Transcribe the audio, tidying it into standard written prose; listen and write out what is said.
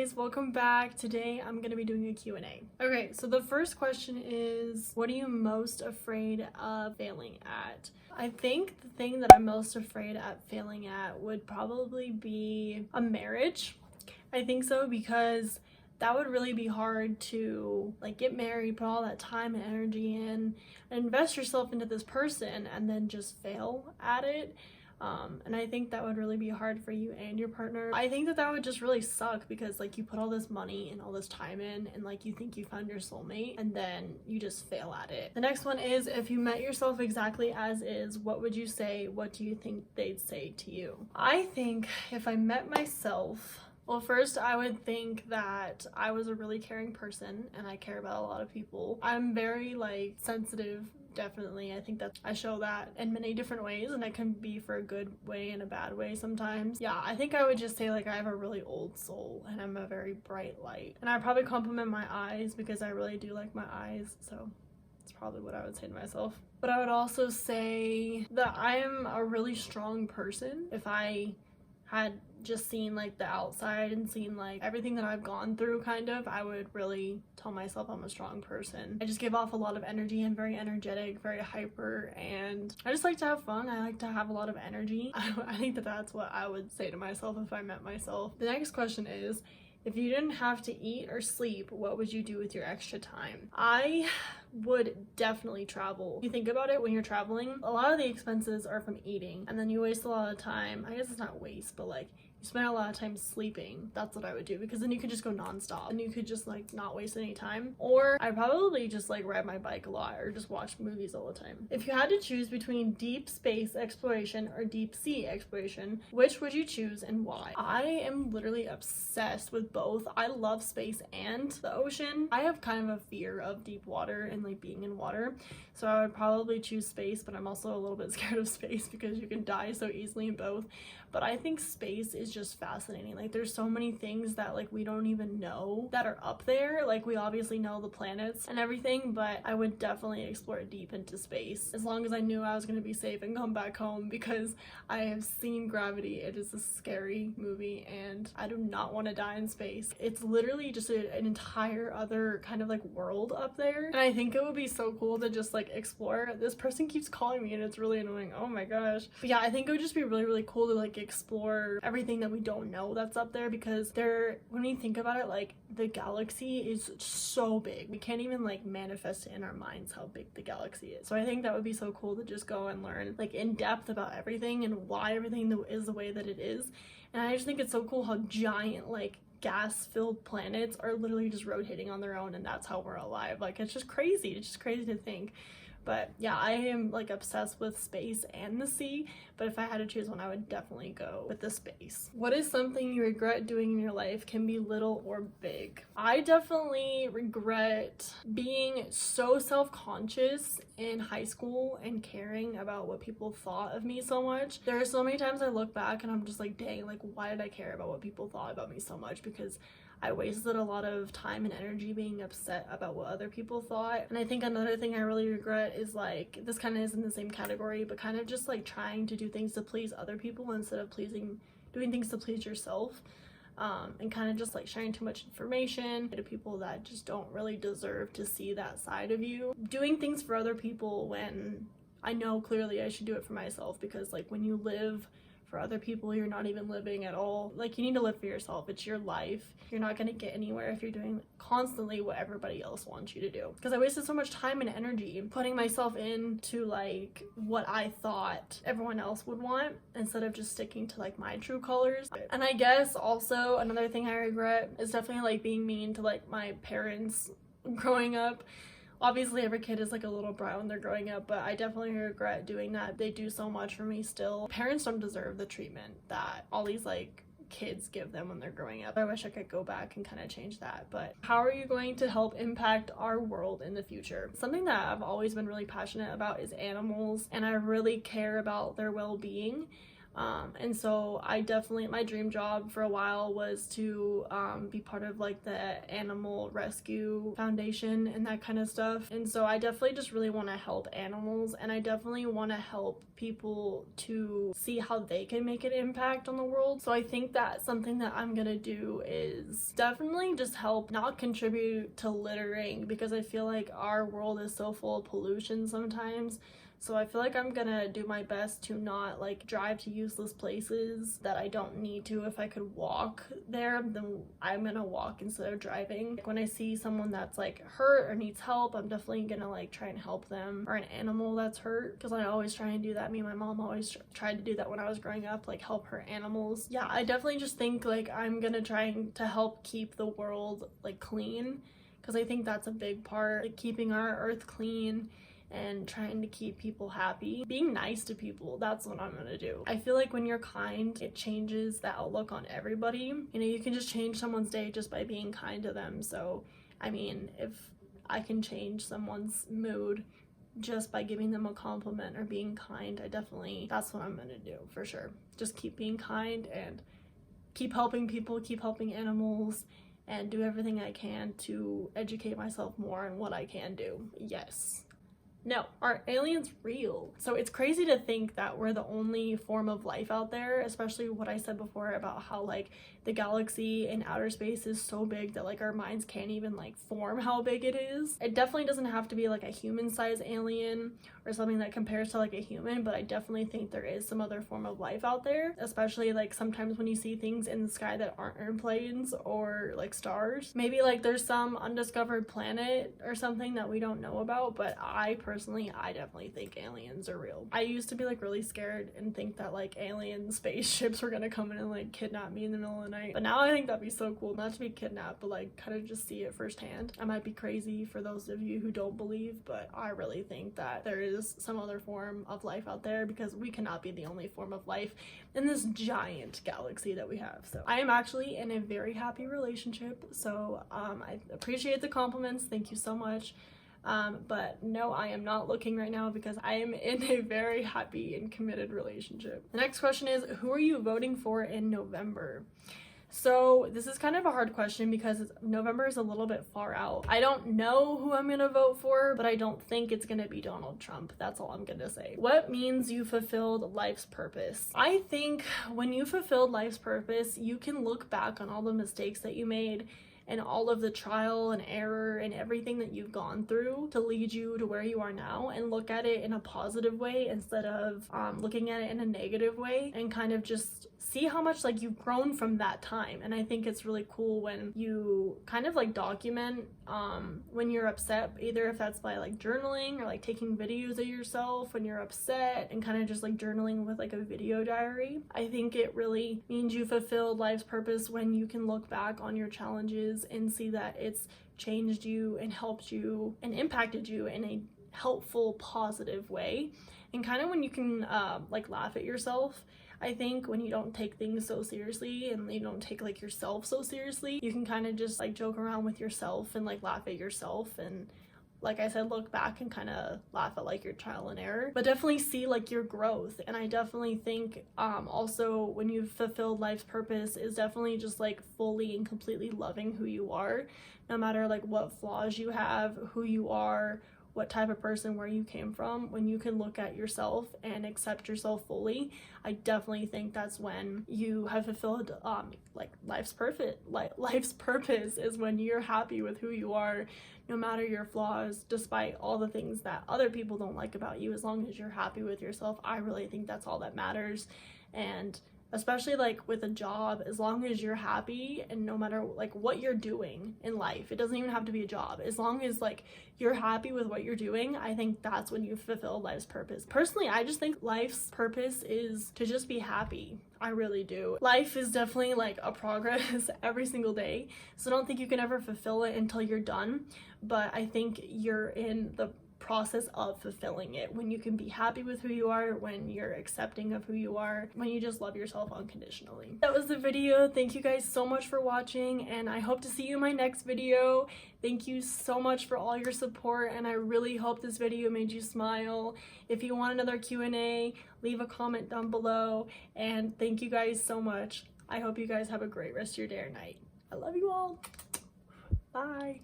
guys, welcome back. Today I'm gonna be doing a Q&A. Okay, so the first question is, what are you most afraid of failing at? I think the thing that I'm most afraid at failing at would probably be a marriage. I think so because that would really be hard to like get married, put all that time and energy in, and invest yourself into this person and then just fail at it. And I think that would really be hard for you and your partner. I think that would just really suck because like you put all this money and all this time in and like you think you found your soulmate and then you just fail at it. The next one is, if you met yourself exactly as is, what would you say? What do you think they'd say to you? I think if I met myself, well, first, I would think that I was a really caring person and I care about a lot of people. I'm very like sensitive, definitely. I think that I show that in many different ways, and it can be for a good way and a bad way sometimes. Yeah, I think I would just say like I have a really old soul and I'm a very bright light. And I probably compliment my eyes because I really do like my eyes, so that's probably what I would say to myself. But I would also say that I am a really strong person. If I had just seen like the outside and seen like everything that I've gone through, kind of, I would really tell myself I'm a strong person. I just give off a lot of energy. I'm very energetic, very hyper, and I just like to have fun. I like to have a lot of energy. I think that that's what I would say to myself if I met myself. The next question is, if you didn't have to eat or sleep, what would you do with your extra time? I would definitely travel. If you think about it, when you're traveling, a lot of the expenses are from eating, and then you waste a lot of time. I guess it's not waste, but like you spend a lot of time sleeping. That's what I would do, because then you could just go nonstop and you could just like not waste any time. Or I'd probably just like ride my bike a lot or just watch movies all the time. If you had to choose between deep space exploration or deep sea exploration, which would you choose and why? I am literally obsessed with both. I love space and the ocean. I have kind of a fear of deep water and like being in water, so I would probably choose space, but I'm also a little bit scared of space because you can die so easily in both. But I think space is just fascinating. Like there's so many things that like we don't even know that are up there. Like we obviously know the planets and everything, but I would definitely explore deep into space as long as I knew I was going to be safe and come back home, because I have seen Gravity. It is a scary movie and I do not want to die in space. It's literally just an entire other kind of like world up there, and I think it would be so cool to just like explore. This person keeps calling me and it's really annoying. Oh my gosh. But yeah, I think it would just be really, really cool to like explore everything that we don't know that's up there, because when we think about it, like the galaxy is so big. We can't even like manifest it in our minds how big the galaxy is. So I think that would be so cool to just go and learn like in depth about everything and why everything is the way that it is. And I just think it's so cool how giant like gas-filled planets are literally just rotating on their own, and that's how we're alive. Like it's just crazy. It's just crazy to think. But yeah, I am like obsessed with space and the sea, but if I had to choose one, I would definitely go with the space. What is something you regret doing in your life? Can be little or big. I definitely regret being so self-conscious in high school and caring about what people thought of me so much. There are so many times I look back and I'm just like, dang, like why did I care about what people thought about me so much? Because I wasted a lot of time and energy being upset about what other people thought. And I think another thing I really regret is like, this kind of is in the same category, but kind of just like trying to do things to please other people instead of doing things to please yourself. And kind of just like sharing too much information to people that just don't really deserve to see that side of you. Doing things for other people when I know clearly I should do it for myself, because like when you live for other people, you're not even living at all. Like you need to live for yourself. It's your life. You're not going to get anywhere if you're doing constantly what everybody else wants you to do. Because I wasted so much time and energy putting myself into like what I thought everyone else would want instead of just sticking to like my true colors. And I guess also another thing I regret is definitely like being mean to like my parents growing up. Obviously every kid is like a little brat when they're growing up, but I definitely regret doing that. They do so much for me still. Parents don't deserve the treatment that all these like kids give them when they're growing up. I wish I could go back and kind of change that. But how are you going to help impact our world in the future? Something that I've always been really passionate about is animals, and I really care about their well-being. And so I definitely, my dream job for a while was to be part of like the animal rescue foundation and that kind of stuff. And so I definitely just really want to help animals, and I definitely want to help people to see how they can make an impact on the world. So I think that something that I'm gonna do is definitely just help not contribute to littering, because I feel like our world is so full of pollution sometimes. So I feel like I'm gonna do my best to not like drive to useless places that I don't need to. If I could walk there, then I'm gonna walk instead of driving. Like when I see someone that's like hurt or needs help, I'm definitely gonna like try and help them, or an animal that's hurt, because I always try and do that. Me and my mom always tried to do that when I was growing up, like help her animals. Yeah, I definitely just think like I'm gonna try to help keep the world like clean, because I think that's a big part, like keeping our earth clean and trying to keep people happy. Being nice to people, that's what I'm gonna do. I feel like when you're kind, it changes the outlook on everybody. You know, you can just change someone's day just by being kind to them. So, I mean, if I can change someone's mood just by giving them a compliment or being kind, that's what I'm gonna do for sure. Just keep being kind and keep helping people, keep helping animals, and do everything I can to educate myself more on what I can do. Yes. No, are aliens real? So it's crazy to think that we're the only form of life out there, especially what I said before about how like the galaxy and outer space is so big that like our minds can't even like form how big it is. It definitely doesn't have to be like a human-sized alien or something that compares to like a human, but I definitely think there is some other form of life out there, especially like sometimes when you see things in the sky that aren't airplanes or like stars. Maybe like there's some undiscovered planet or something that we don't know about, but I definitely think aliens are real. I used to be like really scared and think that like alien spaceships were gonna come in and like kidnap me in the middle of the night, but now I think that'd be so cool, not to be kidnapped, but like kind of just see it firsthand. I might be crazy for those of you who don't believe, but I really think that there is some other form of life out there, because we cannot be the only form of life in this giant galaxy that we have. So I am actually in a very happy relationship, so I appreciate the compliments, thank you so much. But no, I am not looking right now because I am in a very happy and committed relationship. The next question is, who are you voting for in November? So this is kind of a hard question because November is a little bit far out. I don't know who I'm gonna vote for, but I don't think it's gonna be Donald Trump. That's all I'm gonna say. What means you fulfilled life's purpose? I think when you fulfilled life's purpose, you can look back on all the mistakes that you made and all of the trial and error and everything that you've gone through to lead you to where you are now, and look at it in a positive way instead of looking at it in a negative way, and kind of just see how much like you've grown from that time. And I think it's really cool when you kind of like document when you're upset, either if that's by like journaling or like taking videos of yourself when you're upset, and kind of just like journaling with like a video diary. I think it really means you fulfilled life's purpose when you can look back on your challenges and see that it's changed you and helped you and impacted you in a helpful, positive way. And kind of when you can like laugh at yourself. I think when you don't take things so seriously and you don't take like yourself so seriously, you can kind of just like joke around with yourself and like laugh at yourself, and like I said, look back and kind of laugh at like your trial and error, but definitely see like your growth. And I definitely think also when you've fulfilled life's purpose is definitely just like fully and completely loving who you are, no matter like what flaws you have, who you are, what type of person, where you came from. When you can look at yourself and accept yourself fully, I definitely think that's when you have fulfilled like life's purpose is when you're happy with who you are, no matter your flaws, despite all the things that other people don't like about you. As long as you're happy with yourself, I really think that's all that matters. And especially like with a job, as long as you're happy, and no matter like what you're doing in life, it doesn't even have to be a job, as long as like you're happy with what you're doing, I think that's when you fulfill life's purpose. Personally, I just think life's purpose is to just be happy. I really do. Life is definitely like a progress every single day, so I don't think you can ever fulfill it until you're done. But I think you're in the process of fulfilling it, when you can be happy with who you are, when you're accepting of who you are, when you just love yourself unconditionally. That was the video. Thank you guys so much for watching, and I hope to see you in my next video. Thank you so much for all your support, and I really hope this video made you smile. If you want another Q&A, leave a comment down below, and thank you guys so much. I hope you guys have a great rest of your day or night. I love you all. Bye.